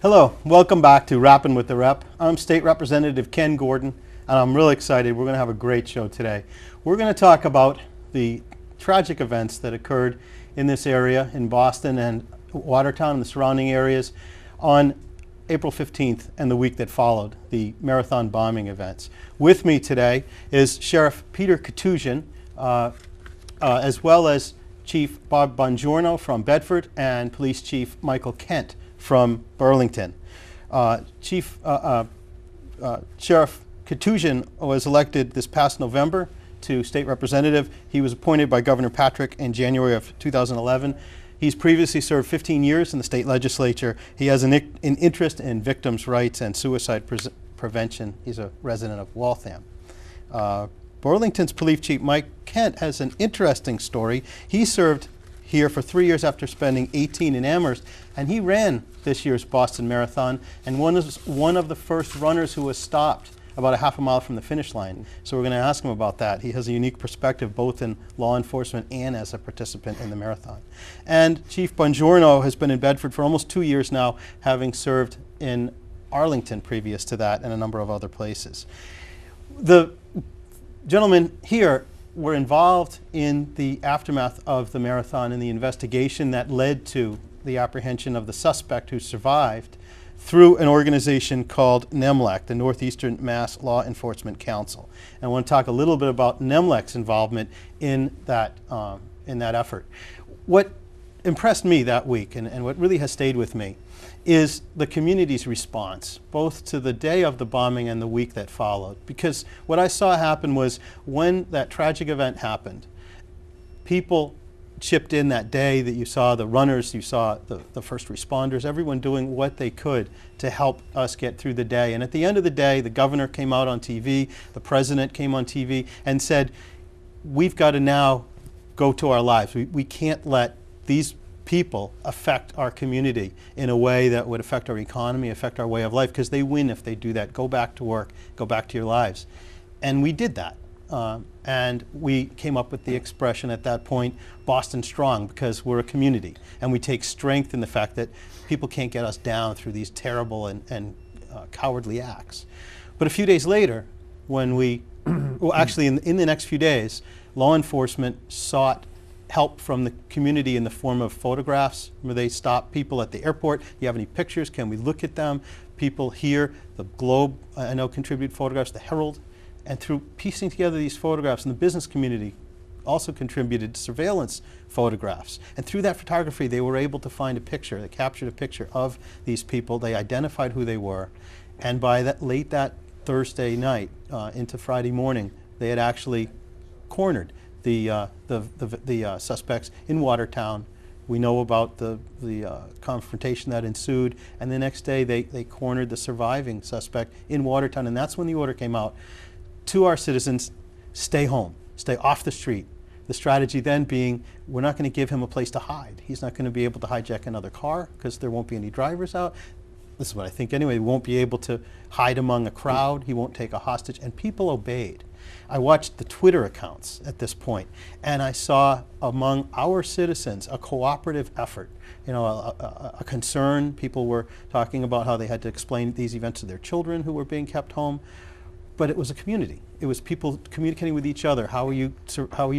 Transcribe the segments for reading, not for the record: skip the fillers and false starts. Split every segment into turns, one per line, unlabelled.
Hello, welcome back to Rappin' with the Rep. I'm State Representative Ken Gordon, and I'm really excited. We're going to have a great show today. We're going to talk about the tragic events that occurred in this area, in Boston and Watertown and the surrounding areas, on April 15th and the week that followed, the marathon bombing events. With me today is Sheriff Peter Katusian, as well as Chief Bob Bongiorno from Bedford and Police Chief Michael Kent from Burlington. Sheriff Katusian was elected this past November to state representative. He was appointed by Governor Patrick in January of 2011. He's previously served 15 years in the state legislature. He has an interest in victims' rights and suicide prevention. He's a resident of Waltham. Burlington's Police Chief Mike Kent has an interesting story. He served here for 3 years after spending 18 in Amherst, and he ran this year's Boston Marathon and was one of the first runners who was stopped about a half a mile from the finish line. So we're going to ask him about that. He has a unique perspective both in law enforcement and as a participant in the marathon. And Chief Bongiorno has been in Bedford for almost 2 years now, having served in Arlington previous to that and a number of other places. The gentlemen here were involved in the aftermath of the marathon and the investigation that led to the apprehension of the suspect who survived through an organization called NEMLEC, the Northeastern Mass Law Enforcement Council. And I want to talk a little bit about NEMLEC's involvement in that effort. What impressed me that week, and what really has stayed with me, is the community's response, both to the day of the bombing and the week that followed. Because what I saw happen was when that tragic event happened, people chipped in that day, that you saw the runners, you saw the first responders, everyone doing what they could to help us get through the day. And at the end of the day, the governor came out on TV, the president came on TV and said, we've got to now go to our lives. We can't let these people affect our community in a way that would affect our economy, affect our way of life, because they win if they do that. Go back to work, go back to your lives. And we did that. And we came up with the expression at that point, Boston Strong, because we're a community. And we take strength in the fact that people can't get us down through these terrible and cowardly acts. But a few days later, when we, well actually in the next few days, law enforcement sought help from the community in the form of photographs, where they stopped people at the airport. Do you have any pictures? Can we look at them? People here, the Globe, I know, contributed photographs, the Herald. And through piecing together these photographs, and the business community also contributed surveillance photographs. And through that photography, they were able to find a picture. They captured a picture of these people. They identified who they were. And by that late that Thursday night into Friday morning, they had actually cornered the suspects in Watertown. We know about the confrontation that ensued, and the next day they cornered the surviving suspect in Watertown, and that's when the order came out to our citizens: stay home, stay off the street. The strategy then being, we're not going to give him a place to hide. He's not going to be able to hijack another car because there won't be any drivers out. This is what I think anyway. He won't be able to hide among a crowd. He won't take a hostage, and people obeyed. I watched the Twitter accounts at this point, and I saw among our citizens a cooperative effort, you know, a concern. People were talking about how they had to explain these events to their children who were being kept home. But it was a community. It was people communicating with each other. How are you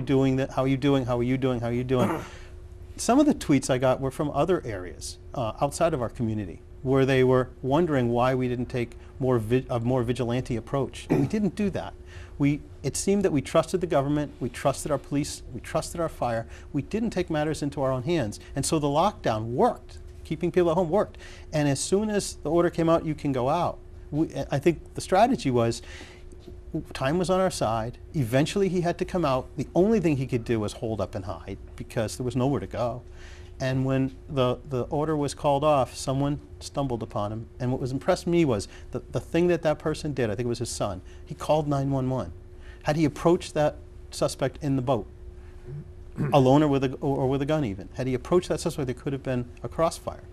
doing that? How are you doing? How are you doing? How are you doing? Some of the tweets I got were from other areas outside of our community, where they were wondering why we didn't take a more vigilante approach. And we didn't do that. It seemed that we trusted the government, we trusted our police, we trusted our fire. We didn't take matters into our own hands. And so the lockdown worked. Keeping people at home worked. And as soon as the order came out, you can go out. I think the strategy was, time was on our side. Eventually he had to come out. The only thing he could do was hold up and hide because there was nowhere to go. And when the order was called off, someone stumbled upon him. And what was impressed me was the thing that person did, I think it was his son, he called 911. Had he approached that suspect in the boat, alone or with a gun even, had he approached that suspect, there could have been a crossfire.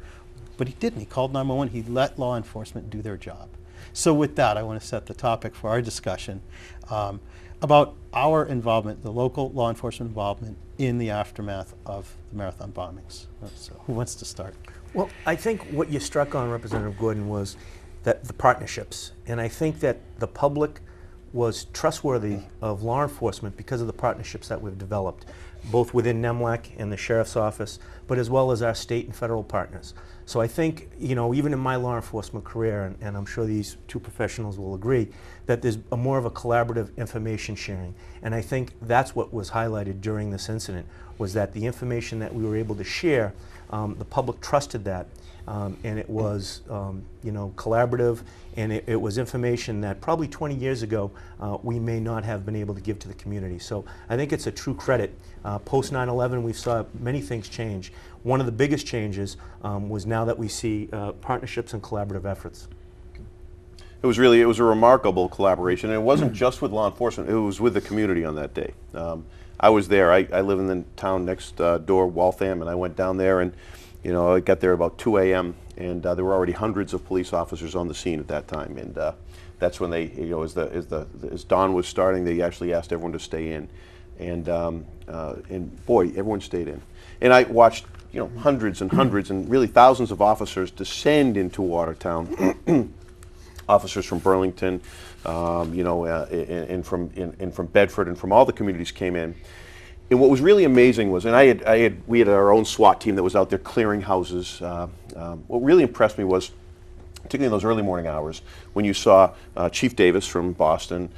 But he didn't. He called 911. He let law enforcement do their job. So with that, I want to set the topic for our discussion about our involvement, the local law enforcement involvement in the aftermath of the marathon bombings. So who wants to start?
Well, I think what you struck on, Representative Gordon, was that the partnerships. And I think that the public was trustworthy of law enforcement because of the partnerships that we've developed, both within NEMLAC and the Sheriff's Office, but as well as our state and federal partners. So I think, you know, even in my law enforcement career, and I'm sure these two professionals will agree, that there's more of a collaborative information sharing. And I think that's what was highlighted during this incident, was that the information that we were able to share, the public trusted that. And it was, you know, collaborative, and it was information that probably 20 years ago we may not have been able to give to the community. So I think it's a true credit. Post 9/11, we saw many things change. One of the biggest changes was now that we see partnerships and collaborative efforts.
It was a remarkable collaboration, and it wasn't just with law enforcement, it was with the community on that day. I was there. I live in the town next door, Waltham, and I went down there, and you know, I got there about 2 a.m. and there were already hundreds of police officers on the scene at that time, and that's when they, you know, as dawn was starting, they actually asked everyone to stay in, and boy, everyone stayed in, and I watched, you know, hundreds and hundreds and really thousands of officers descend into Watertown. Officers from Burlington, you know, and from Bedford and from all the communities came in. And what was really amazing was, and we had our own SWAT team that was out there clearing houses. What really impressed me was, particularly in those early morning hours, when you saw Chief Davis from Boston,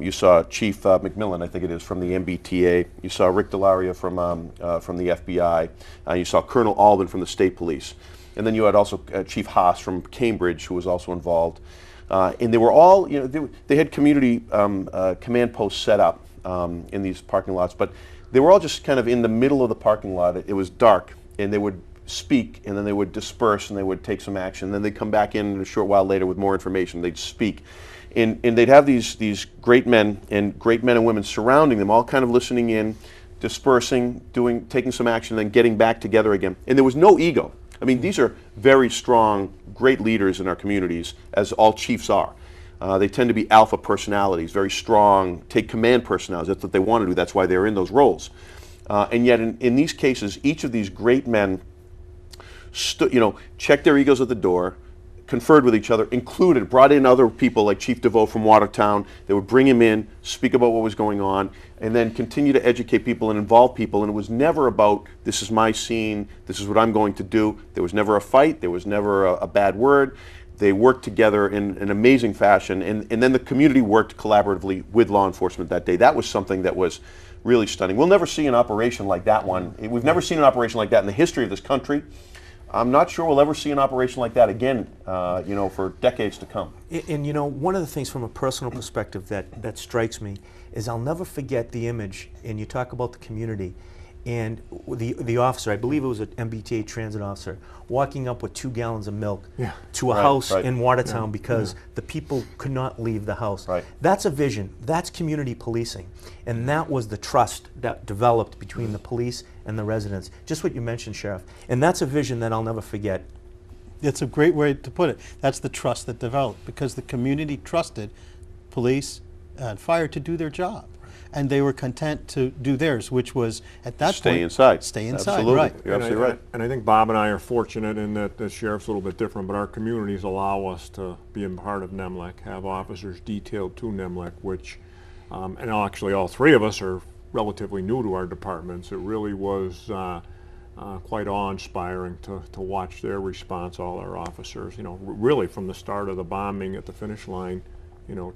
you saw Chief McMillan, I think it is, from the MBTA. You saw Rick Delaria from the FBI. You saw Colonel Alban from the State Police. And then you had also Chief Haas from Cambridge, who was also involved. And they were all, you know, they had community command posts set up in these parking lots, but they were all just kind of in the middle of the parking lot. It was dark, and they would speak, and then they would disperse, and they would take some action. Then they'd come back in a short while later with more information. They'd speak. And they'd have these great men and women surrounding them, all kind of listening in, dispersing, taking some action, then getting back together again. And there was no ego. I mean, these are very strong, great leaders in our communities, as all chiefs are. They tend to be alpha personalities, very strong, take command personalities. That's what they want to do. That's why they're in those roles. And yet, in these cases, each of these great men, you know, checked their egos at the door, conferred with each other, brought in other people like Chief DeVoe from Watertown. They would bring him in, speak about what was going on, and then continue to educate people and involve people. And it was never about, this is my scene, this is what I'm going to do. There was never a fight. There was never a bad word. They worked together in an amazing fashion, and then the community worked collaboratively with law enforcement that day. That was something that was really stunning. We'll never see an operation like that one. We've never seen an operation like that in the history of this country. I'm not sure we'll ever see an operation like that again, you know, for decades to come.
And you know, one of the things from a personal perspective that strikes me is I'll never forget the image, and you talk about the community, and the officer, I believe it was an MBTA transit officer, walking up with 2 gallons of milk to a house in Watertown because the people could not leave the house.
Right.
That's a vision. That's community policing. And that was the trust that developed between the police and the residents. Just what you mentioned, Sheriff. And that's a vision that I'll never forget.
It's a great way to put it. That's the trust that developed, because the community trusted police and fire to do their job. And they were content to do theirs, which was, at that point,
stay inside.
Stay inside,
Absolutely.
right.
You're absolutely right.
And I think Bob and I are fortunate in that the sheriff's a little bit different, but our communities allow us to be a part of NEMLAC, have officers detailed to NEMLAC, which, and actually all 3 of us are relatively new to our departments. It really was quite awe-inspiring to watch their response, all our officers, you know, really from the start of the bombing at the finish line, you know,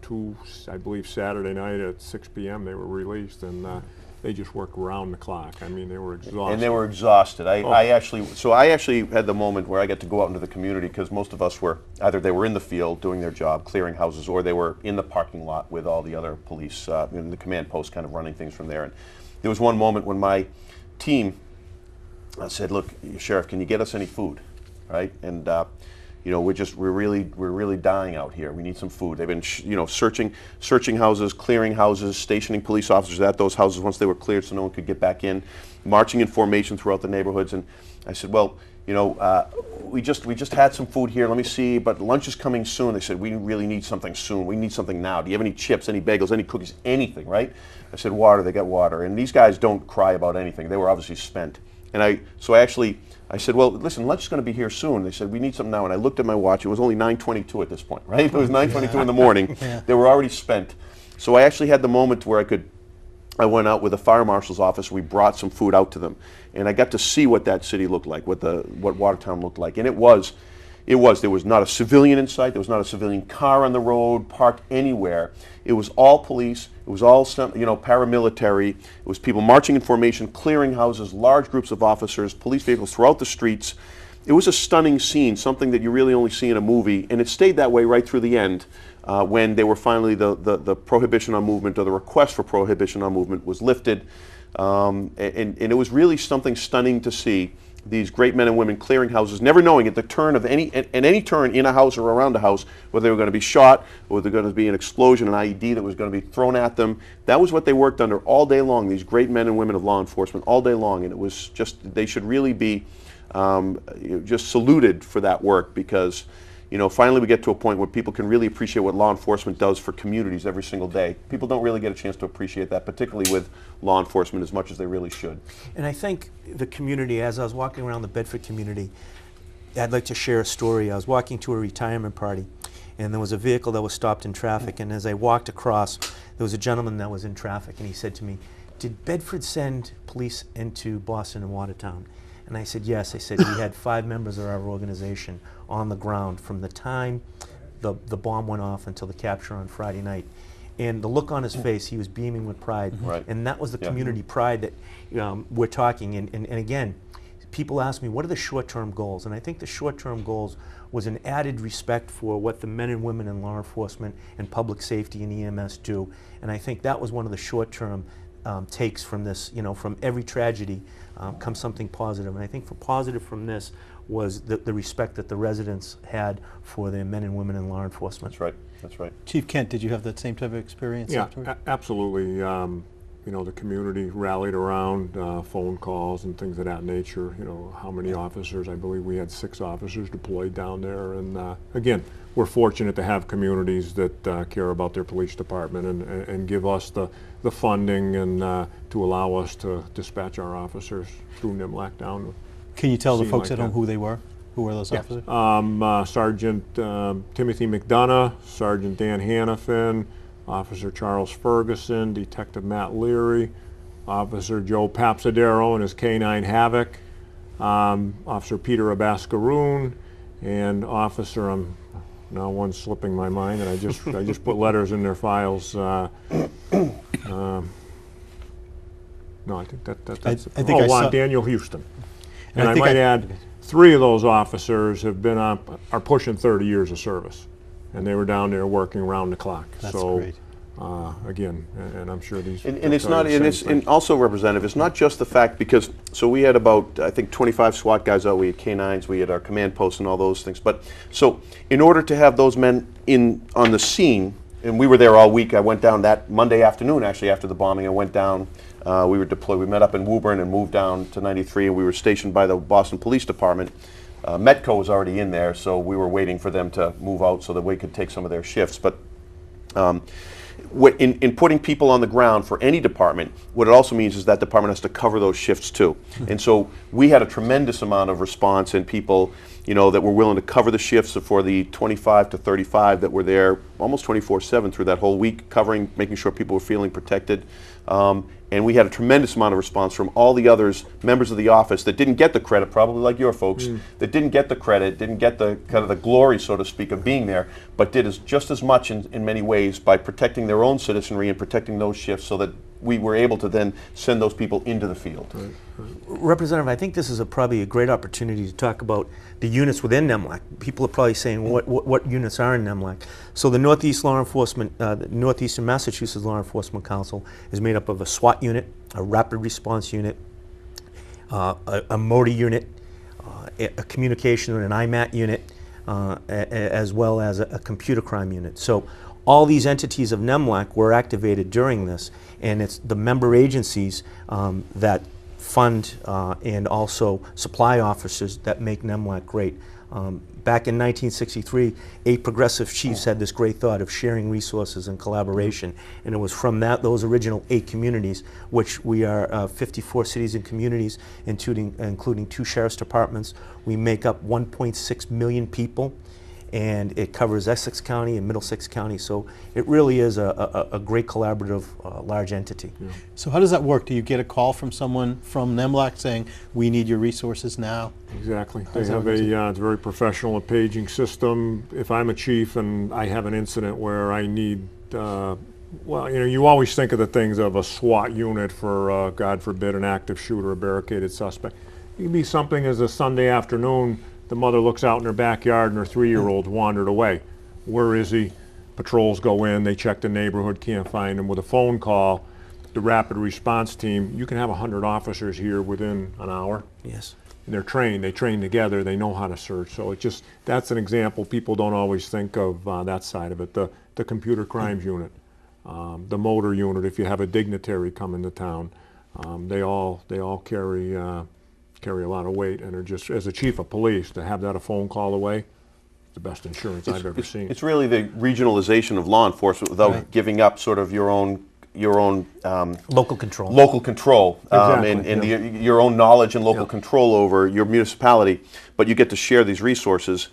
I believe Saturday night at 6 p.m. they were released, and they just worked around the clock. I mean, they were exhausted.
And they were exhausted. I actually had the moment where I got to go out into the community, because most of us were either they were in the field doing their job, clearing houses, or they were in the parking lot with all the other police in the command post, kind of running things from there. And there was one moment when my team said, "Look, Sheriff, can you get us any food?" Right? And you know, we're really dying out here. We need some food. They've been, you know, searching houses, clearing houses, stationing police officers at those houses once they were cleared, so no one could get back in, marching in formation throughout the neighborhoods. And I said, well, you know, we just had some food here. Let me see, but lunch is coming soon. They said, we really need something soon. We need something now. Do you have any chips, any bagels, any cookies, anything? Right? I said, water. They got water. And these guys don't cry about anything. They were obviously spent. And so I actually I said, well, listen, lunch is going to be here soon. They said, we need something now. And I looked at my watch. It was only 9:22 at this point, right? It was 9:22 in the morning.
Yeah.
They were already spent. So I actually had the moment where I went out with the fire marshal's office. We brought some food out to them. And I got to see what that city looked like, what Watertown looked like. And there was not a civilian in sight. There was not a civilian car on the road, parked anywhere. It was all police. It was all, paramilitary. It was people marching in formation, clearing houses, large groups of officers, police vehicles throughout the streets. It was a stunning scene, something that you really only see in a movie, and it stayed that way right through the end when they were finally, the prohibition on movement, or the request for prohibition on movement was lifted. And it was really something stunning to see. These great men and women clearing houses, never knowing at the turn of any turn in a house or around a house, whether they were going to be shot, or whether there was going to be an explosion, an IED that was going to be thrown at them. That was what they worked under all day long, these great men and women of law enforcement all day long. And it was just, they should really be just saluted for that work, because finally we get to a point where people can really appreciate what law enforcement does for communities every single day. People don't really get a chance to appreciate that, particularly with law enforcement, as much as they really should.
And I think the community, as I was walking around the Bedford community, I'd like to share a story. I was walking to a retirement party, and there was a vehicle that was stopped in traffic, and as I walked across, there was a gentleman that was in traffic, and he said to me, "Did Bedford send police into Boston and Watertown?" And I said, "Yes." I said, "We had 5 members of our organization on the ground from the time the bomb went off until the capture on Friday night." And the look on his face, he was beaming with pride.
Right.
And that was the
Yeah.
community pride that we're talking. And again, people ask me, what are the short-term goals? And I think the short-term goals was an added respect for what the men and women in law enforcement and public safety and EMS do. And I think that was one of the short-term takes from this. From every tragedy comes something positive. And I think positive from this was the respect that the residents had for their men and women in law enforcement.
That's right. That's right.
Chief Kent, did you have that same type of experience
Yeah,
afterwards?
absolutely. The community rallied around phone calls and things of that nature. How many officers? I believe we had 6 officers deployed down there. And again, we're fortunate to have communities that care about their police department and give us the funding and to allow us to dispatch our officers through NIMLAC down.
Can you tell the
Scene
folks
like
at home
that.
who they were? Who were those
Yeah.
officers?
Sergeant Timothy McDonough, Sergeant Dan Hannafin, Officer Charles Ferguson, Detective Matt Leary, Officer Joe Papsadero and his K-9 Havoc, Officer Peter Abascaroon, and Officer, now one's slipping my mind, and I just put letters in their files. No, I think that's
I think I saw-
Daniel Houston.
And
And
I
I
think
might add, 3 of those officers are pushing 30 years of service, and they were down there working round the clock.
That's
so,
great.
Again, and I'm sure these.
And it's not, and also, Representative, it's not just the fact, because, so we had about, I think, 25 SWAT guys out, we had K-9s, we had our command posts and all those things. But, so, in order to have those men on the scene, and we were there all week, I went down that Monday afternoon, actually, after the bombing, I went down, we were deployed, we met up in Woburn and moved down to 93, and we were stationed by the Boston Police Department. Metco was already in there, so we were waiting for them to move out so that we could take some of their shifts. But in putting people on the ground for any department, what it also means is that department has to cover those shifts too. And so we had a tremendous amount of response and people, that were willing to cover the shifts for the 25 to 35 that were there almost 24/7 through that whole week, covering, making sure people were feeling protected. And we had a tremendous amount of response from all the others, members of the office that didn't get the credit, probably like your folks, that didn't get the credit, didn't get the kind of the glory, so to speak, of being there, but did just as much in many ways by protecting their own citizenry and protecting those shifts, so that we were able to then send those people into the field.
Representative, I think this is probably a great opportunity to talk about the units within NEMLAC. People are probably saying, what units are in NEMLAC? So the Northeast Law Enforcement, the Northeastern Massachusetts Law Enforcement Council is made up of a SWAT unit, a rapid response unit, a MODI unit, a communication and an IMAT unit, as well as a computer crime unit. So all these entities of NEMLAC were activated during this, and it's the member agencies that fund and also supply officers that make NEMLAC great. Back in 1963, 8 progressive chiefs had this great thought of sharing resources and collaboration, and it was from those original 8 communities, which we are 54 cities and communities, including 2 sheriff's departments. We make up 1.6 million people, and it covers Essex County and Middlesex County, so it really is a great collaborative, large entity.
Yeah.
So how does that work? Do you get a call from someone from NEMLAC saying, we need your resources now?
Exactly. They
does that
have
work?
it's very professional, a paging system. If I'm a chief and I have an incident where I need, well, you know, you always think of the things of a SWAT unit for, God forbid, an active shooter, a barricaded suspect. It can be something as a Sunday afternoon, the mother looks out in her backyard and her 3-year-old's wandered away. Where is he? Patrols go in, they check the neighborhood, can't find him. With a phone call, the rapid response team, you can have 100 officers here within an hour.
Yes.
And they're trained, they train together, they know how to search. So it just, that's an example. People don't always think of that side of it. The computer crimes unit, the motor unit, if you have a dignitary come into town, they all carry a lot of weight, and are just, as a chief of police, to have that a phone call away, the best insurance I've ever seen.
It's really the regionalization of law enforcement without giving up sort of your own
Local control.
local control
Exactly,
and
yeah.
your own knowledge and local
Yeah.
control over your municipality, but you get to share these resources.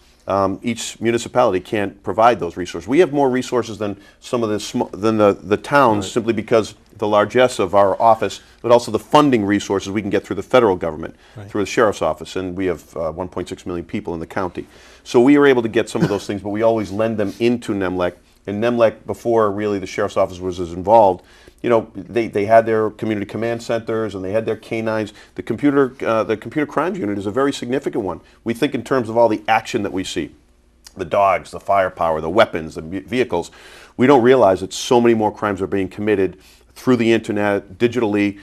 Each municipality can't provide those resources. We have more resources than some of the towns, simply because the largesse of our office, but also the funding resources we can get through the federal government, through the sheriff's office, and we have 1.6 million people in the county. So we are able to get some of those things, but we always lend them into NEMLEC. And NEMLEC, before really the sheriff's office was as involved, you know, they had their community command centers and they had their canines. The computer crimes unit is a very significant one. We think in terms of all the action that we see, the dogs, the firepower, the weapons, the vehicles. We don't realize that so many more crimes are being committed through the internet, digitally,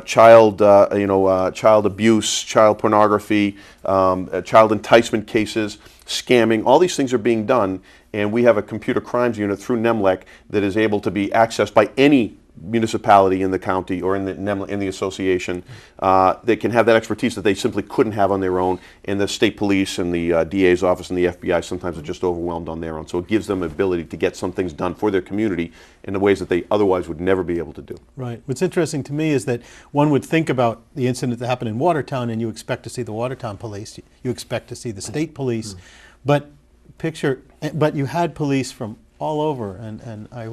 child abuse, child pornography, child enticement cases, scamming. All these things are being done, and we have a computer crimes unit through NEMLEC that is able to be accessed by any municipality in the county or in the association. They can have that expertise that they simply couldn't have on their own, and the state police and the DA's office and the FBI sometimes are just overwhelmed on their own. So it gives them the ability to get some things done for their community in the ways that they otherwise would never be able to do.
Right. What's interesting to me is that one would think about the incident that happened in Watertown, and you expect to see the Watertown police, you expect to see the state police, but you had police from all over, and I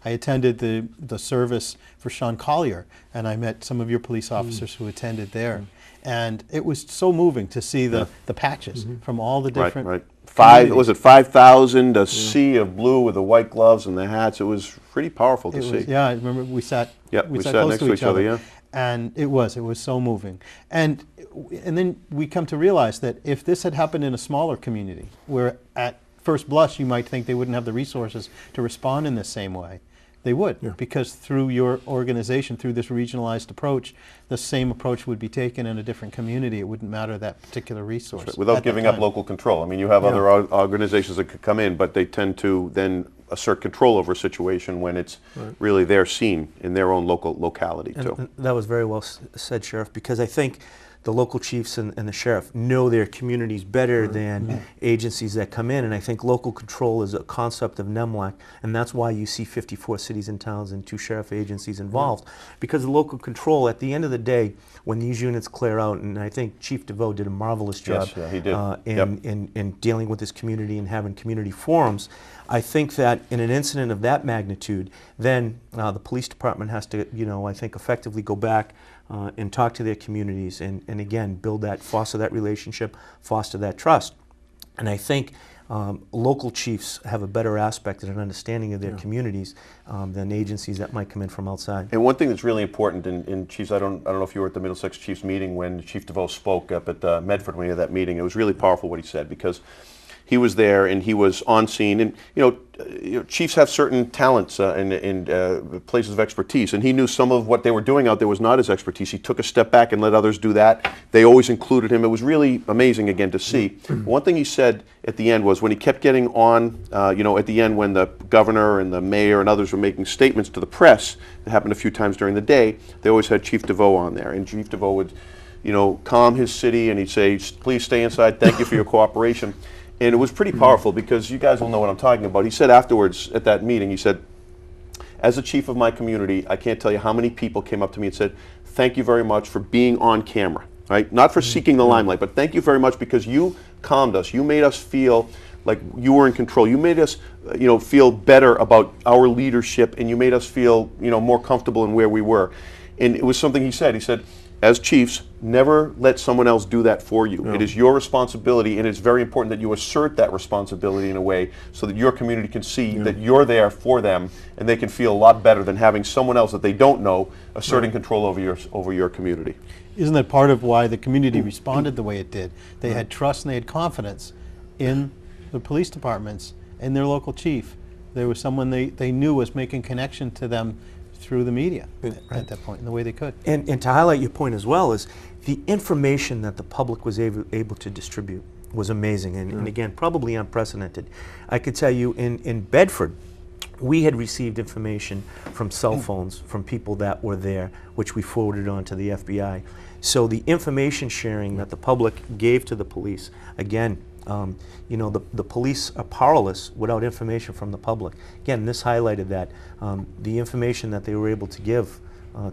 attended the service for Sean Collier, and I met some of your police officers who attended there, and it was so moving to see the patches from all the different.
Right. 5,000, a sea of blue with the white gloves and the hats. It was pretty powerful to see.
Yeah, I remember we sat.
We sat
close
next to each other. Yeah.
And it was so moving. And then we come to realize that if this had happened in a smaller community, where at first blush you might think they wouldn't have the resources to respond in the same way, they would, because through your organization, through this regionalized approach, the same approach would be taken in a different community. It wouldn't matter that particular resource.
Right. Without
at
giving
the
up
time.
local control. I mean, you have other organizations that could come in, but they tend to then assert control over a situation when it's really their scene in their own locality too.
And that was very well said, Sheriff, because I think the local chiefs and the sheriff know their communities better than agencies that come in, and I think local control is a concept of NEMLAC, and that's why you see 54 cities and towns and 2 sheriff agencies involved, because the local control, at the end of the day, when these units clear out, and I think Chief DeVoe did a marvelous job
he did.
in dealing with this community and having community forums. I think that in an incident of that magnitude, then the police department has to, I think, effectively go back and talk to their communities and again, foster that relationship, foster that trust. And I think local chiefs have a better aspect and an understanding of their communities than agencies that might come in from outside.
And one thing that's really important in chiefs, I don't know if you were at the Middlesex Chiefs meeting when Chief DeVoe spoke up at Medford when he had that meeting. It was really powerful what he said, because he was there and he was on scene, and chiefs have certain talents and places of expertise, and he knew some of what they were doing out there was not his expertise. He took a step back and let others do that. They always included him. It was really amazing again to see. One thing he said at the end was when he kept getting on, at the end when the governor and the mayor and others were making statements to the press, it happened a few times during the day, they always had Chief DeVoe on there, and Chief DeVoe would you know, calm his city, and he'd say, please stay inside, thank you for your cooperation. And it was pretty powerful, because you guys will know what I'm talking about. He said afterwards at that meeting, he said, as a chief of my community, I can't tell you how many people came up to me and said, thank you very much for being on camera, right? Not for seeking the limelight, but thank you very much because you calmed us. You made us feel like you were in control. You made us, you know, feel better about our leadership, and you made us feel, you know, more comfortable in where we were. And it was something he said. He said, as chiefs, never let someone else do that for you. It is your responsibility, and it's very important that you assert that responsibility in a way so that your community can see that you're there for them, and they can feel a lot better than having someone else that they don't know asserting control over your community.
Isn't that part of why the community responded the way it did? They had trust and they had confidence in the police departments and their local chief. There was someone they knew was making connection to them through the media at that point in the way they could.
And to highlight your point as well is the information that the public was able to distribute was amazing, and again, probably unprecedented. I could tell you in Bedford, we had received information from cell phones from people that were there, which we forwarded on to the FBI. So the information sharing that the public gave to the police, again, you know, the police are powerless without information from the public. Again, this highlighted that. The information that they were able to give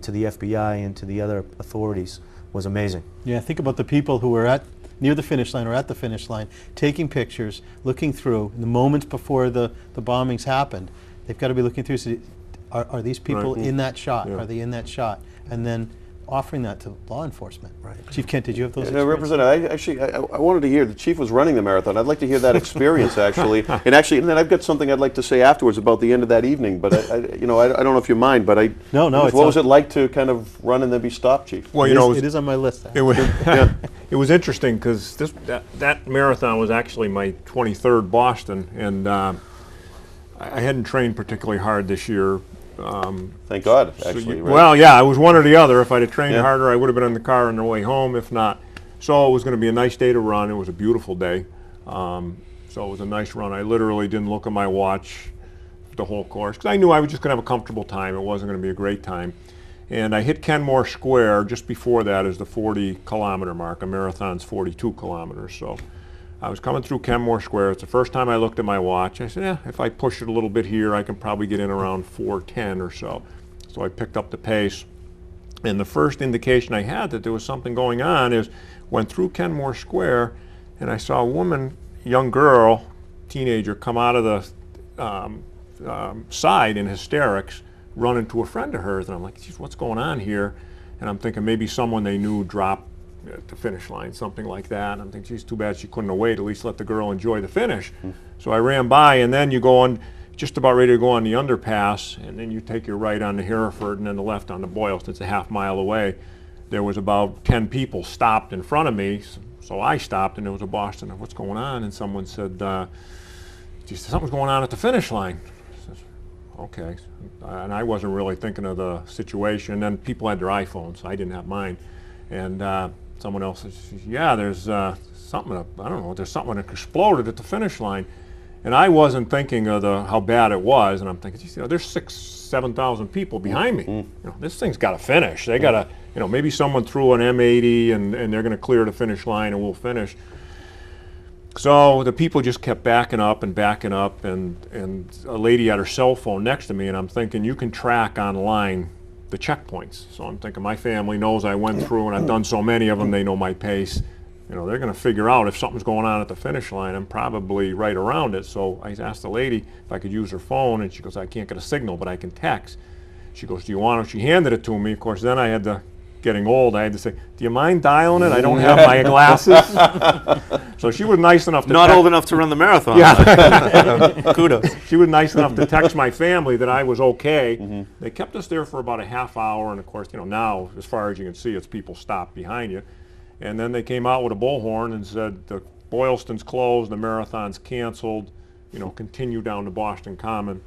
to the FBI and to the other authorities was amazing.
Yeah, think about the people who were near the finish line or at the finish line, taking pictures, looking through, in the moments before the bombings happened. They've got to be looking through, so are these people in that shot? Are they in that shot? And then offering that to law enforcement. Right. Chief Kent, did you have those experiences?
Representative, I wanted to hear, the chief was running the marathon. I'd like to hear that experience, actually. And then I've got something I'd like to say afterwards about the end of that evening, but I don't know if you mind, but
No,
what was it like to kind of run and then be stopped, Chief?
Well, you know,
it is on my list.
It was, it was interesting because that marathon was actually my 23rd Boston, and I hadn't trained particularly hard this year.
Thank God, actually. Right?
Well, yeah, I was one or the other. If I'd have trained harder, I would have been in the car on the way home. If not, so it was going to be a nice day to run. It was a beautiful day, so it was a nice run. I literally didn't look at my watch the whole course because I knew I was just going to have a comfortable time. It wasn't going to be a great time, and I hit Kenmore Square just before that as the 40-kilometer mark. A marathon's 42 kilometers, so I was coming through Kenmore Square. It's the first time I looked at my watch. I said, yeah, if I push it a little bit here, I can probably get in around 4:10 or so. So I picked up the pace. And the first indication I had that there was something going on is went through Kenmore Square, and I saw a woman, young girl, teenager, come out of the side in hysterics, run into a friend of hers. And I'm like, geez, what's going on here? And I'm thinking maybe someone they knew dropped at the finish line, something like that. And I'm thinking, geez, too bad she couldn't have waited, at least let the girl enjoy the finish. So I ran by, and then you go on, just about ready to go on the underpass, and then you take your right on the Hereford and then the left on the Boylston. It's a half mile away. There was about 10 people stopped in front of me, so I stopped, and there was a Boston. What's going on? And someone said, geez, something's going on at the finish line. I said, okay. And I wasn't really thinking of the situation. And then people had their iPhones. I didn't have mine. And someone else says, yeah, there's something, I don't know, there's something that exploded at the finish line. And I wasn't thinking of how bad it was, and I'm thinking, geez, you know, there's 7,000 people behind me. You know, this thing's got to finish. They got to, you know, maybe someone threw an M80 and they're going to clear the finish line and we'll finish. So the people just kept backing up, and a lady had her cell phone next to me, and I'm thinking, you can track online the checkpoints. So I'm thinking, my family knows I went through, and I've done so many of them, they know my pace. You know, they're going to figure out if something's going on at the finish line. I'm probably right around it. So I asked the lady if I could use her phone, and she goes, I can't get a signal, but I can text. She goes, do you want it? She handed it to me. Of course, then I had to, getting old, I had to say, do you mind dialing it? I don't have my glasses. So she was nice enough to
Not old enough to run the marathon.
Yeah.
Kudos.
She was nice enough to text my family that I was okay. They kept us there for about a half hour, and of course, you know, now, as far as you can see, it's people stopped behind you. And then they came out with a bullhorn and said, the Boylston's closed, the marathon's canceled, you know, continue down to Boston Common.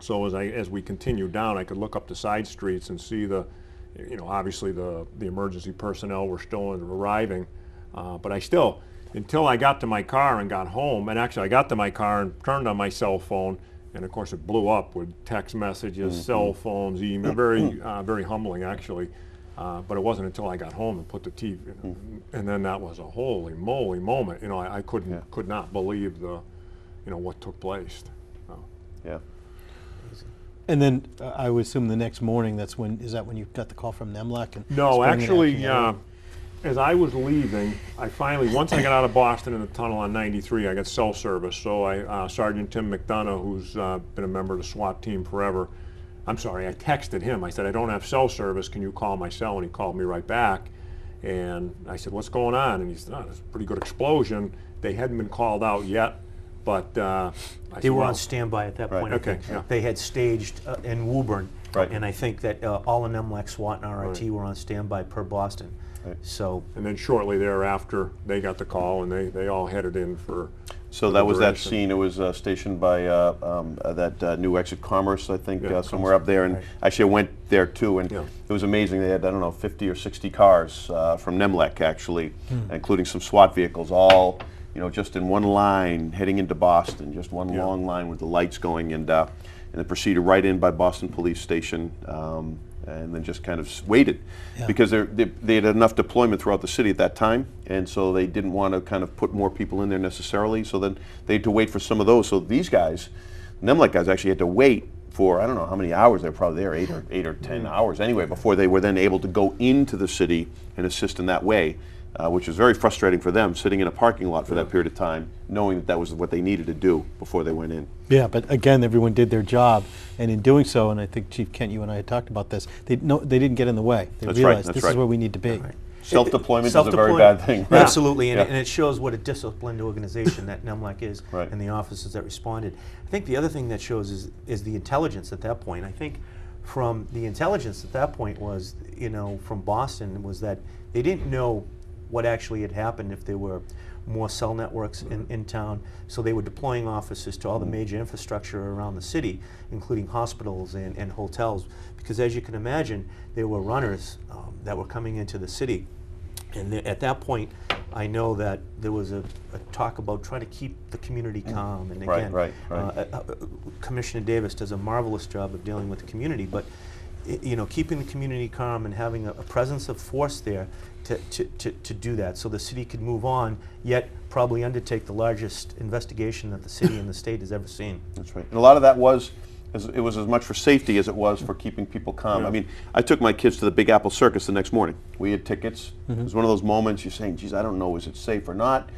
So as we continued down, I could look up the side streets and see you know, obviously the emergency personnel were still arriving. But I still, until I got to my car and got home, and actually I got to my car and turned on my cell phone, and of course it blew up with text messages, cell phones, email, very humbling actually. But it wasn't until I got home and put the TV, and then that was a holy moly moment. I could not believe what took place.
Yeah.
And then I would assume the next morning, is that when you got the call from NEMLEC? And
No,
sprang into
actually,
action?
as I was leaving, once I got out of Boston in the tunnel on 93, I got cell service. So Sergeant Tim McDonough, who's been a member of the SWAT team forever, I texted him. I said, I don't have cell service. Can you call my cell? And he called me right back. And I said, what's going on? And he said, there's a pretty good explosion. They hadn't been called out yet, but
They were on standby at that point.
Okay, yeah.
They had staged in Woburn,
Right.
and I think that all of NEMLEC, SWAT, and RIT were on standby per Boston.
Right.
So
And then shortly thereafter, they got the call, and they all headed in for.
So
for
that
the
was that
duration.
scene. It was stationed by that new exit Commerce, I think,
Yeah,
somewhere up there. And
Right.
actually, I went there too, and
Yeah.
it was amazing. They had, I don't know, 50 or 60 cars from NEMLEC, actually, including some SWAT vehicles, all just in one line heading into Boston, just one
Yeah.
long line with the lights going, and they proceeded right in by Boston Police Station. And then just kind of waited,
Yeah.
because they had enough deployment throughout the city at that time, and so they didn't want to kind of put more people in there necessarily, so then they had to wait for some of those. So these guys, NEMLEC guys, actually had to wait for, I don't know how many hours. They were probably there, 8 or 10 hours anyway, before they were then able to go into the city and assist in that way, which was very frustrating for them, sitting in a parking lot for that period of time, knowing that that was what they needed to do before they went in.
Yeah, but again, everyone did their job, and in doing so, and I think Chief Kent, you and I had talked about this, they didn't get in the way. They
That's right,
realized
that's
this
right.
is where we need to be.
Right.
Self-deployment is a very
Self-deployment,
bad thing.
Absolutely, and,
Yeah.
and it shows what a disciplined organization that NEMLEC is,
Right.
and the officers that responded. I think the other thing that shows is the intelligence at that point. I think from the intelligence at that point was, from Boston, was that they didn't know what actually had happened, if there were more cell networks in town. So they were deploying officers to all the major infrastructure around the city, including hospitals and hotels, because as you can imagine, there were runners that were coming into the city. And at that point, I know that there was a talk about trying to keep the community calm. And
Right,
again,
right.
Commissioner Davis does a marvelous job of dealing with the community, but keeping the community calm and having a presence of force there to do that, so the city could move on, yet probably undertake the largest investigation that the city and the state has ever seen.
That's right. And a lot of that was as much for safety as it was for keeping people calm.
Yeah.
I mean, I took my kids to the Big Apple Circus the next morning. We had tickets. It was one of those moments you're saying, geez, I don't know, is it safe or not?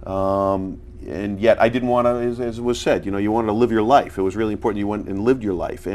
And yet I didn't want to, as it was said, you wanted to live your life. It was really important you went and lived your life.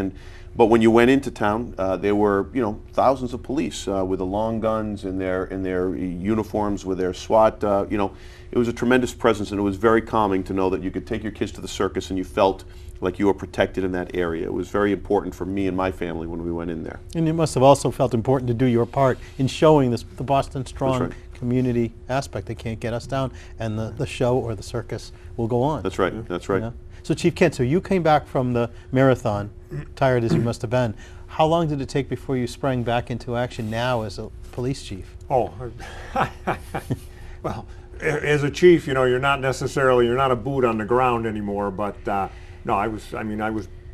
But when you went into town, there were thousands of police with the long guns in their uniforms, with their SWAT. It was a tremendous presence, and it was very calming to know that you could take your kids to the circus and you felt like you were protected in that area. It was very important for me and my family when we went in there.
And you must have also felt important to do your part in showing the Boston strong
right.
community aspect. They can't get us down, and the show or the circus will go on.
That's right. That's right.
Yeah. So Chief Kent, so you came back from the marathon, tired as you must have been. How long did it take before you sprang back into action now as a police chief?
Oh, well, as a chief, you're not a boot on the ground anymore. But no, I was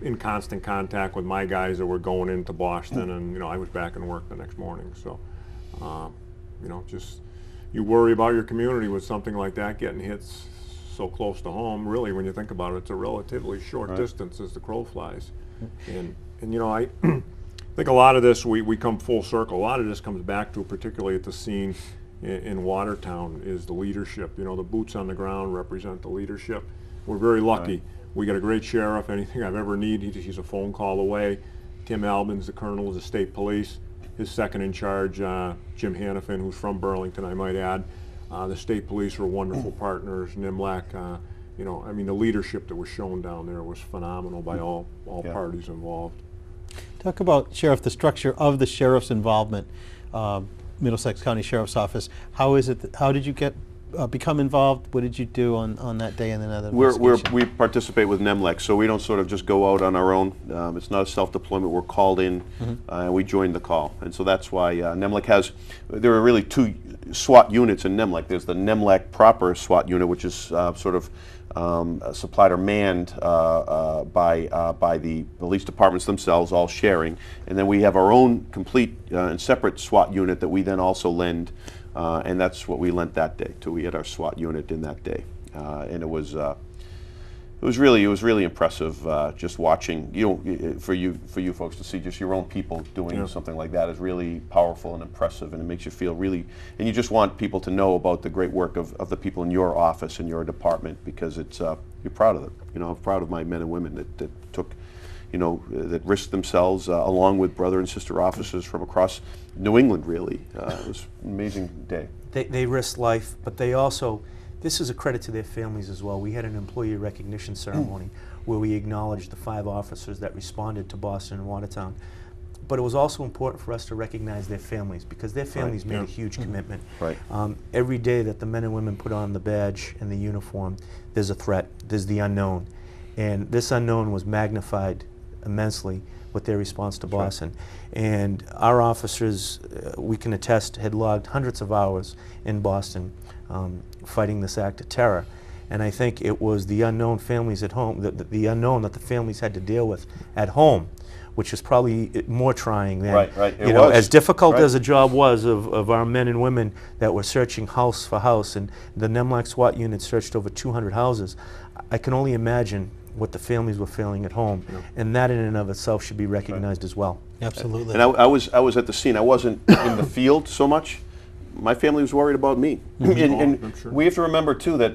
in constant contact with my guys that were going into Boston, and I was back in work the next morning. So, just you worry about your community with something like that getting hit so close to home. Really, when you think about it, it's a relatively short distance as the crow flies. And I think a lot of this, we come full circle. A lot of this comes back to, particularly at the scene in Watertown, is the leadership. The boots on the ground represent the leadership. We're very lucky.
Right.
We got a great sheriff. Anything I've ever needed, he's a phone call away. Tim Albin's the colonel of the state police. His second in charge, Jim Hannafin, who's from Burlington, I might add. The state police were wonderful partners. NEMLEC, the leadership that was shown down there was phenomenal by all
Yeah.
parties involved.
Talk about, Sheriff, the structure of the sheriff's involvement, Middlesex County Sheriff's Office. How is it? How did you become involved? What did you do on that day and another investigation?
We participate with NEMLEC, so we don't sort of just go out on our own. It's not a self-deployment. We're called in, and we join the call. And so that's why NEMLEC there are really two SWAT units in NEMLEC. There's the NEMLEC proper SWAT unit, which is sort of supplied or manned by the police departments themselves, all sharing. And then we have our own complete and separate SWAT unit that we then also lend, and that's what we lent that day too. We had our SWAT unit in that day, and it was really impressive just watching. For you folks to see just your own people doing something like that is really powerful and impressive, and it makes you feel really. And you just want people to know about the great work of the people in your office and your department, because it's you're proud of them. I'm proud of my men and women that took, that risked themselves along with brother and sister officers from across New England. Really, it was an amazing day.
They risked life, but they also. This is a credit to their families as well. We had an employee recognition ceremony where we acknowledged the 5 officers that responded to Boston and Watertown. But it was also important for us to recognize their families, because their families made a huge commitment.
Right.
Every day that the men and women put on the badge and the uniform, there's a threat, there's the unknown. And this unknown was magnified immensely with their response to Boston. And our officers, we can attest, had logged hundreds of hours in Boston fighting this act of terror. And I think it was the unknown families at home, the unknown that the families had to deal with at home, which is probably more trying than, as difficult as the job was of our men and women that were searching house for house, and the NEMLAC SWAT unit searched over 200 houses. I can only imagine what the families were feeling at home, and that in and of itself should be recognized as well.
Absolutely.
And I was at the scene. I wasn't in the field so much. My family was worried about me, and we have to remember too that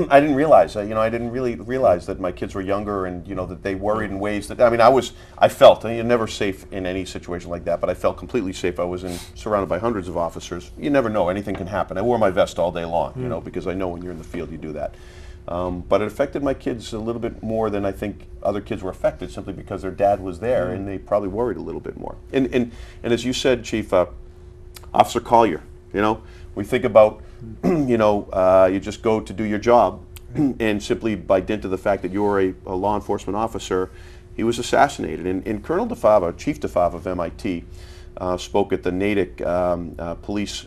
I didn't realize that. I didn't really realize that my kids were younger, and that they worried in ways that I felt. You're never safe in any situation like that, but I felt completely safe. I was surrounded by hundreds of officers. You never know; anything can happen. I wore my vest all day long, because I know when you're in the field, you do that. But it affected my kids a little bit more than I think other kids were affected, simply because their dad was there, and they probably worried a little bit more. And as you said, Chief, Officer Collier, we think about, you just go to do your job, and simply by dint of the fact that you're a law enforcement officer, he was assassinated. And Colonel DeFava, Chief DeFava of MIT, spoke at the Natick Police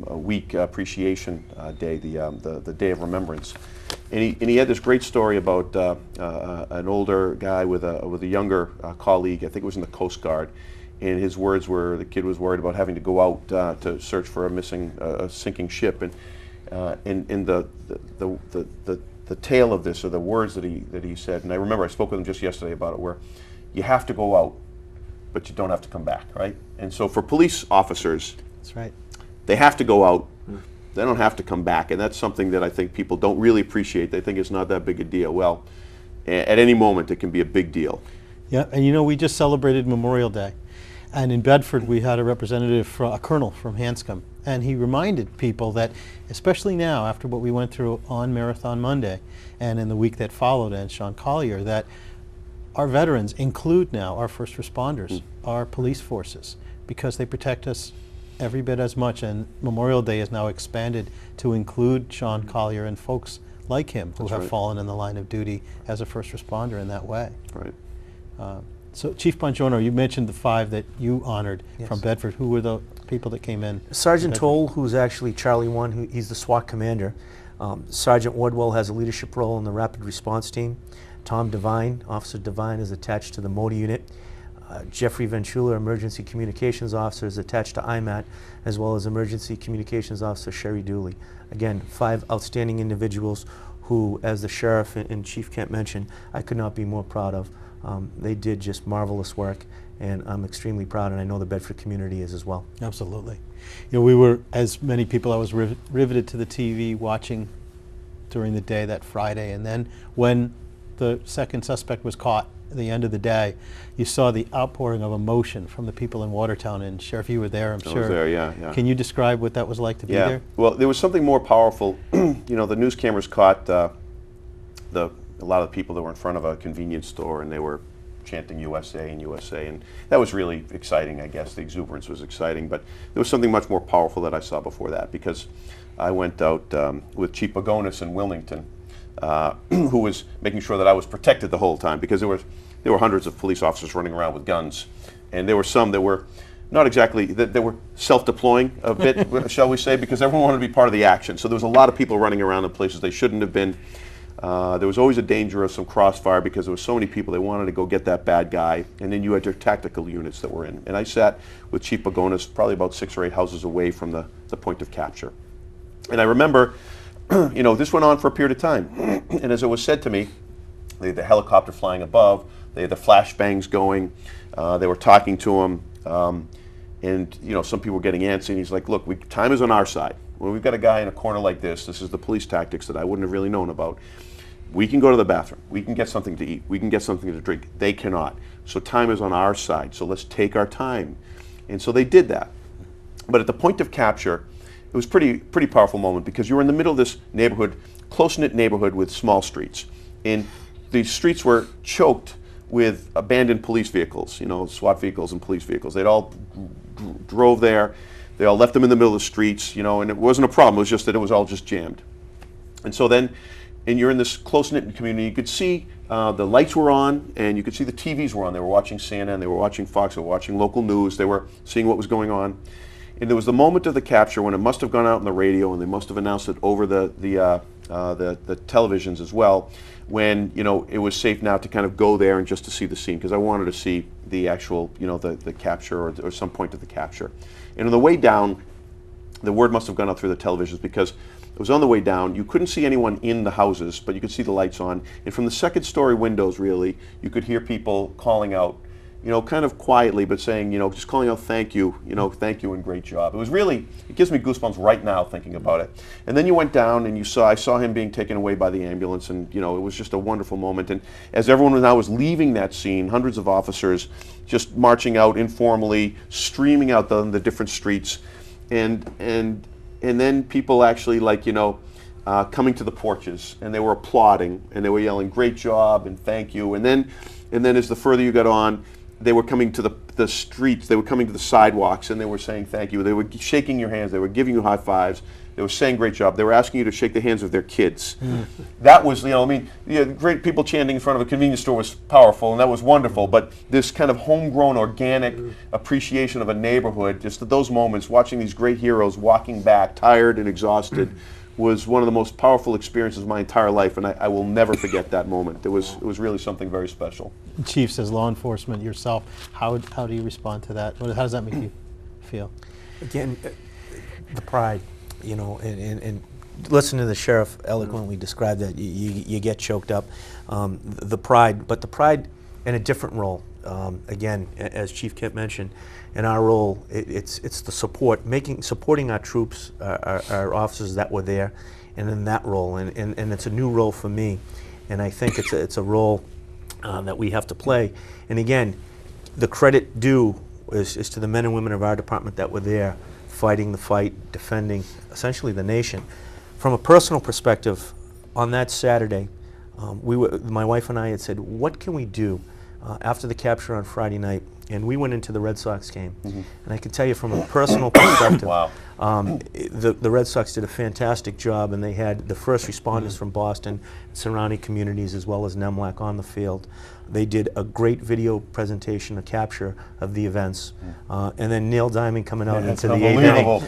Week Appreciation Day, the Day of Remembrance. And he had this great story about an older guy with a younger colleague. I think it was in the Coast Guard. And his words were, the kid was worried about having to go out to search for a sinking ship. And the tale of this, or the words that he said, and I remember I spoke with him just yesterday about it, where you have to go out, but you don't have to come back, right? And so for police officers,
that's right,
they have to go out. They don't have to come back, and that's something that I think people don't really appreciate. They think it's not that big a deal. Well, at any moment it can be a big deal.
Yeah, and we just celebrated Memorial Day. And in Bedford, we had a representative, a colonel from Hanscom, and he reminded people that, especially now, after what we went through on Marathon Monday, and in the week that followed, and Sean Collier, that our veterans include now our first responders, our police forces, because they protect us every bit as much. And Memorial Day is now expanded to include Sean Collier and folks like him who have fallen in the line of duty as a first responder in that way.
Right.
So, Chief Bongiorno, you mentioned the 5 that you honored from Bedford. Who were the people that came in?
Sergeant Toll, who's actually Charlie 1, he's the SWAT commander. Sergeant Wardwell has a leadership role in the rapid response team. Tom Devine, Officer Devine, is attached to the motor unit. Jeffrey Venchula, Emergency Communications Officer, is attached to IMAT, as well as Emergency Communications Officer Sherry Dooley. Again, 5 outstanding individuals who, as the Sheriff and Chief Kent mentioned, I could not be more proud of. They did just marvelous work, and I'm extremely proud, and I know the Bedford community is as well.
Absolutely. We were, as many people, I was riveted to the TV watching during the day that Friday, and then when the second suspect was caught at the end of the day, you saw the outpouring of emotion from the people in Watertown, and Sheriff, you were there, I'm sure.
I was there, yeah.
Can you describe what that was like to be there?
Well, there was something more powerful. The news cameras caught a lot of the people that were in front of a convenience store, and they were chanting USA and USA, and that was really exciting, I guess. The exuberance was exciting, but there was something much more powerful that I saw before that, because I went out with Chief Pagonis in Wilmington, who was making sure that I was protected the whole time, because there were hundreds of police officers running around with guns, and there were some that were not exactly, that were self-deploying a bit, shall we say, because everyone wanted to be part of the action. So there was a lot of people running around in places they shouldn't have been. There was always a danger of some crossfire because there were so many people. They wanted to go get that bad guy, and then you had your tactical units that were in. And I sat with Chief Pagonis probably about 6 or 8 houses away from the point of capture. And I remember, this went on for a period of time. And as it was said to me, they had the helicopter flying above, they had the flashbangs going, they were talking to him, and some people were getting antsy, and he's like, look, time is on our side. When we've got a guy in a corner like this is the police tactics that I wouldn't have really known about. We can go to the bathroom, we can get something to eat, we can get something to drink. They cannot. So time is on our side, so let's take our time. And so they did that. But at the point of capture, it was pretty powerful moment because you were in the middle of this neighborhood, close-knit neighborhood with small streets. And the streets were choked with abandoned police vehicles, SWAT vehicles and police vehicles. They'd all drove there. They all left them in the middle of the streets, and it wasn't a problem. It was just that it was all just jammed. And so then, and you're in this close-knit community, you could see the lights were on, and you could see the TVs were on. They were watching CNN, they were watching Fox, they were watching local news, they were seeing what was going on. And there was the moment of the capture when it must have gone out on the radio, and they must have announced it over the televisions as well, when it was safe now to kind of go there and just to see the scene, because I wanted to see the actual the capture or some point of the capture. And on the way down, the word must have gone out through the televisions because it was on the way down. You couldn't see anyone in the houses, but you could see the lights on. And from the second story windows, really, you could hear people calling out, kind of quietly, but saying, just calling out thank you and great job. It was really, it gives me goosebumps right now thinking about it. And then you went down and I saw him being taken away by the ambulance, and it was just a wonderful moment. And as everyone now was leaving that scene, hundreds of officers just marching out informally, streaming out the different streets, and then people actually coming to the porches, and they were applauding, and they were yelling great job and thank you. And then as the further you got on, they were coming to the streets, they were coming to the sidewalks, and they were saying thank you. They were shaking your hands, they were giving you high fives, they were saying great job, they were asking you to shake the hands of their kids. That was, great people chanting in front of a convenience store was powerful, and that was wonderful, but this kind of homegrown, organic appreciation of a neighborhood, just at those moments, watching these great heroes walking back, tired and exhausted, was one of the most powerful experiences of my entire life, and I will never forget that moment. It was really something very special.
Chief, as law enforcement yourself, how do you respond to that? How does that make you feel?
Again, the pride, and listen to the sheriff eloquently describe that. You get choked up. The pride, but the pride in a different role. Again, as Chief Kent mentioned, in our role, it's the supporting our troops, our officers that were there, and in that role, and it's a new role for me, and I think it's a role that we have to play. And again, the credit due is to the men and women of our department that were there, fighting the fight, defending essentially the nation. From a personal perspective, on that Saturday, my wife and I had said, what can we do after the capture on Friday night? And we went into the Red Sox game. And I can tell you from a personal perspective,
Wow.
The Red Sox did a fantastic job, and they had the first responders from Boston, surrounding communities, as well as Nemlac on the field. They did a great video presentation, a capture of the events, and then Neil Diamond coming out into the eighth inning.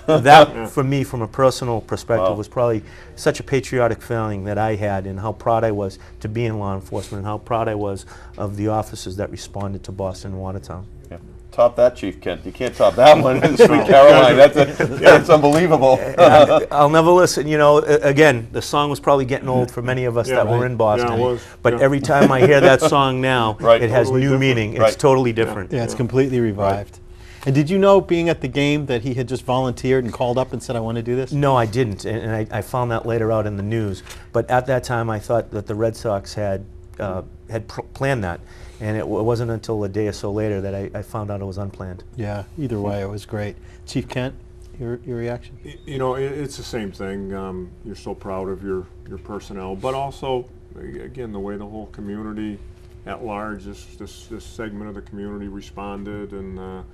That, for me, from a personal perspective, was probably such a patriotic feeling that I had, and how proud I was to be in law enforcement, and how proud I was of the officers that responded to Boston and Watertown.
Yeah. Top that, Chief Kent. You can't top that one. Sweet Caroline, that's unbelievable.
I'll never listen. Again, the song was probably getting old for many of us that were in Boston.
Yeah, it was.
But every time I hear that song now, it has
Totally
new
different.
meaning.
Right.
It's totally different.
Yeah, it's completely revived. And did you know, being at the game, that he had just volunteered and called up and said, I want to do this?
No, I didn't, and I found that later out in the news. But at that time, I thought that the Red Sox had planned that, and it wasn't until a day or so later that I found out it was unplanned.
Yeah, either way, it was great. Chief Kent, your reaction?
It's the same thing. You're so proud of your personnel, but also, again, the way the whole community at large, this segment of the community responded, and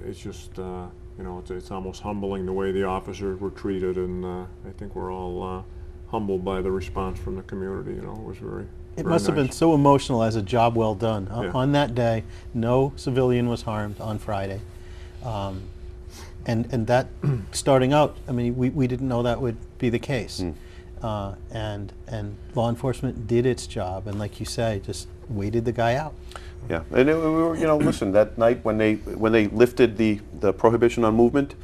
it's just it's almost humbling the way the officers were treated, and I think we're all humbled by the response from the community. It was very.
It must have been so emotional as a job well done. On that day, no civilian was harmed on Friday. And that, starting out, I mean, we didn't know that would be the case. and law enforcement did its job, and like you say, just waited the guy out.
Yeah, and we were, listen, that night when they lifted the prohibition on movement,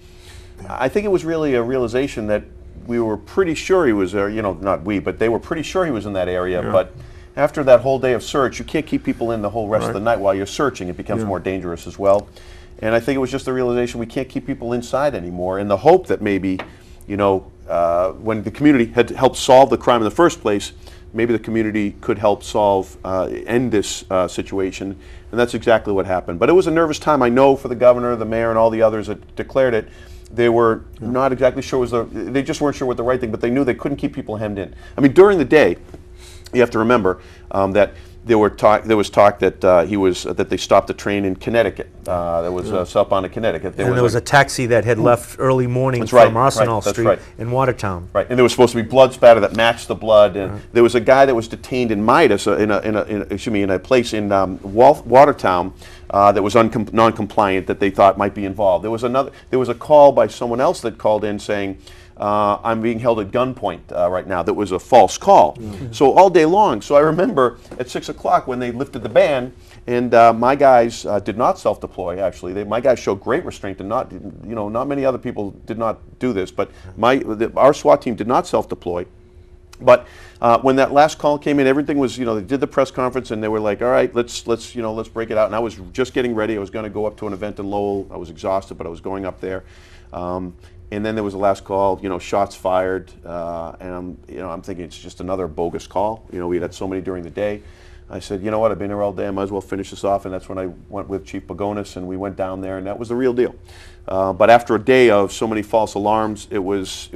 I think it was really a realization that we were pretty sure he was there, not we, but they were pretty sure he was in that area, but after that whole day of search, you can't keep people in the whole rest of the night while you're searching. It becomes more dangerous as well. And I think it was just the realization we can't keep people inside anymore, and the hope that maybe, when the community had helped solve the crime in the first place, maybe the community could help end this situation, and that's exactly what happened. But it was a nervous time, I know, for the governor, the mayor, and all the others that declared it. They were not exactly sure they just weren't sure what the right thing, but they knew they couldn't keep people hemmed in. I mean, during the day, you have to remember that there was talk that that they stopped the train in Connecticut. There was southbound to Connecticut.
There was a taxi that had left early morning
That's
from
right,
Arsenal
that's
Street
right.
in Watertown.
Right, and there was supposed to be blood spatter that matched the blood. And there was a guy that was detained in Midas, in a place in Watertown that was non-compliant that they thought might be involved. There was a call by someone else that called in saying, I'm being held at gunpoint right now. That was a false call. So all day long. So I remember at 6 o'clock when they lifted the ban, and my guys did not self-deploy. Actually, my guys showed great restraint, and not many other people did not do this. But our SWAT team did not self-deploy. But when that last call came in, everything was, they did the press conference, and they were like, all right, let's break it out. And I was just getting ready. I was going to go up to an event in Lowell. I was exhausted, but I was going up there. And then there was a last call, shots fired, and I'm thinking it's just another bogus call. We had so many during the day. I said, you know what, I've been here all day, I might as well finish this off, and that's when I went with Chief Pagonis, and we went down there, and that was the real deal. But after a day of so many false alarms, it was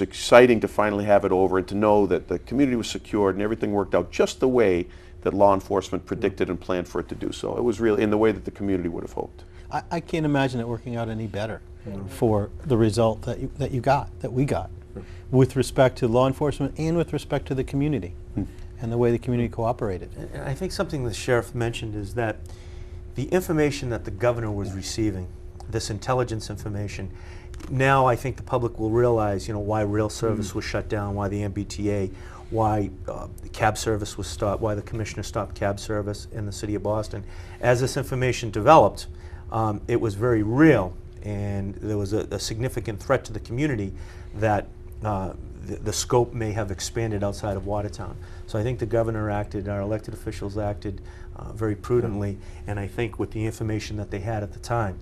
exciting to finally have it over and to know that the community was secured and everything worked out just the way that law enforcement predicted and planned for it to do so. It was really in the way that the community would have hoped.
I can't imagine it working out any better for the result that we got, with respect to law enforcement and with respect to the community and the way the community cooperated.
And I think something the sheriff mentioned is that the information that the governor was receiving, this intelligence information, now I think the public will realize, why rail service was shut down, why the MBTA, why the cab service was stopped, why the commissioner stopped cab service in the city of Boston. As this information developed, it was very real, and there was a significant threat to the community that the scope may have expanded outside of Watertown. So I think the governor acted, our elected officials acted very prudently, and I think with the information that they had at the time,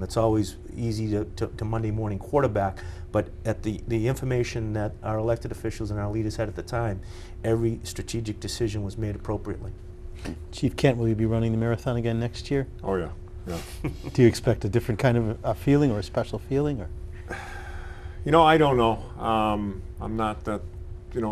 it's always easy to Monday morning quarterback, but at the information that our elected officials and our leaders had at the time, every strategic decision was made appropriately.
Chief Kent, will you be running the marathon again next year?
Oh, yeah.
Do you expect a different kind of a feeling or a special feeling? Or?
I don't know. I'm not that,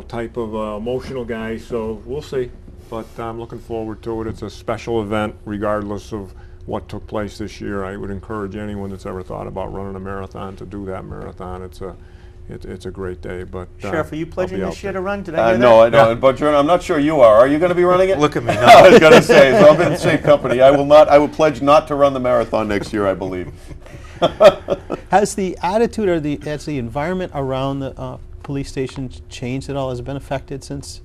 type of emotional guy, so we'll see. But I'm looking forward to it. It's a special event, regardless of what took place this year. I would encourage anyone that's ever thought about running a marathon to do that marathon. It's a great day. But
Sheriff, are you pledging this year to run? Did I hear
no,
that?
I don't. But I'm not sure you are. Are you going to be running it?
Look at me. No.
I was going to say, so I'm in the same company. I will not. I will pledge not to run the marathon next year, I believe.
Has the attitude or has the environment around the police station changed at all? Has it been affected since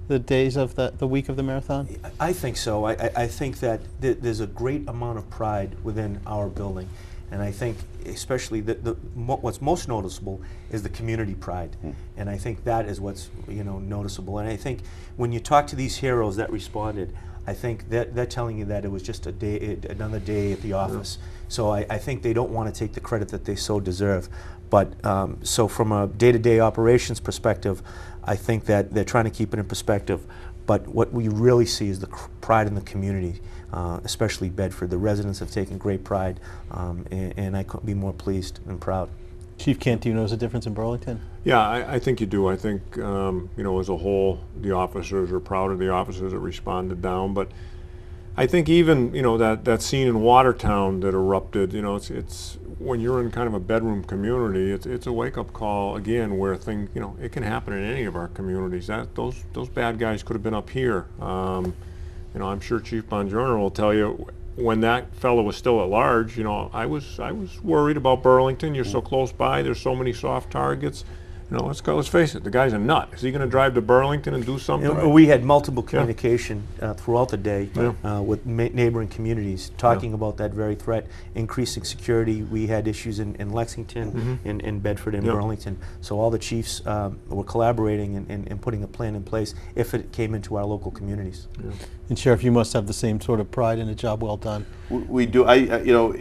the days of the week of the marathon?
I think so. I think that there's a great amount of pride within our building, and I think especially what's most noticeable is the community pride, and I think that is what's noticeable. And I think when you talk to these heroes that responded, I think that they're telling you that it was just another day at the office. So I think they don't want to take the credit that they so deserve. But so from a day-to-day operations perspective, I think that they're trying to keep it in perspective. But what we really see is the pride in the community, especially Bedford. The residents have taken great pride, and I couldn't be more pleased and proud.
Chief Kent, do you notice a difference in Burlington?
Yeah, I think you do. I think, as a whole, the officers are proud of the officers that responded down. But I think even, that scene in Watertown that erupted, it's when you're in kind of a bedroom community, it's a wake-up call, again, where things, it can happen in any of our communities. Those bad guys could have been up here. I'm sure Chief Bongiorno will tell you, when that fellow was still at large, I was worried about Burlington. You're so close by. There's so many soft targets. You know, let's face it, the guy's a nut. Is he going to drive to Burlington and do something?
And we had multiple communication throughout the day
Yeah.
with neighboring communities talking about that very threat, increasing security. We had issues in Lexington, in Bedford, and
Yeah.
Burlington. So all the chiefs were collaborating and putting a plan in place if it came into our local communities.
And Sheriff, you must have the same sort of pride in a job well done.
We do. You know,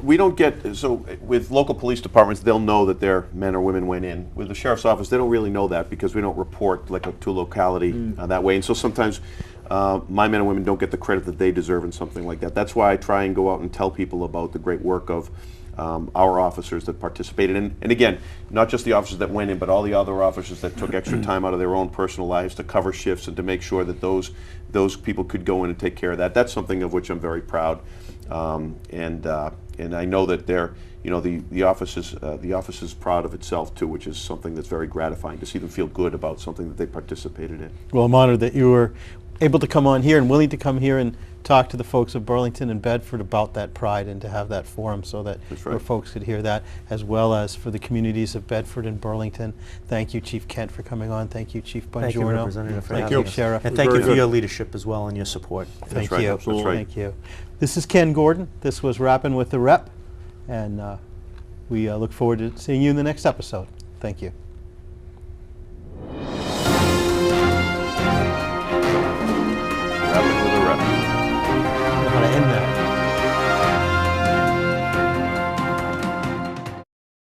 we don't get, so with local police departments, they'll know that their men or women went in. With the sheriff's office, they don't really know that because we don't report like to a locality that way. And so sometimes my men and women don't get the credit that they deserve in something like that. That's why I try and go out and tell people about the great work of our officers that participated. And again, not just the officers that went in, but all the other officers that took extra time out of their own personal lives to cover shifts and to make sure that those people could go in and take care of that. That's something of which I'm very proud. And I know that they're, you know, the office is proud of itself too, which is something that's very gratifying to see them feel good about something that they participated in.
Well, I'm honored that you were able to come on here and willing to come here and talk to the folks of Burlington and Bedford about that pride and to have that forum so that
right.
our folks could hear that, as well as for the communities of Bedford and Burlington. Thank you, Chief Kent, for coming on. Thank you, Chief Bongiorno.
Thank you, Representative, for
Thank
having
you,
us.
Sheriff.
And thank you
Very
for
good.
your leadership as well and your support.
Thank
right.
you.
That's right.
Thank you. This is Ken Gordon. This was Rappin' with the Rep, and we look forward to seeing you in the next episode. Thank you.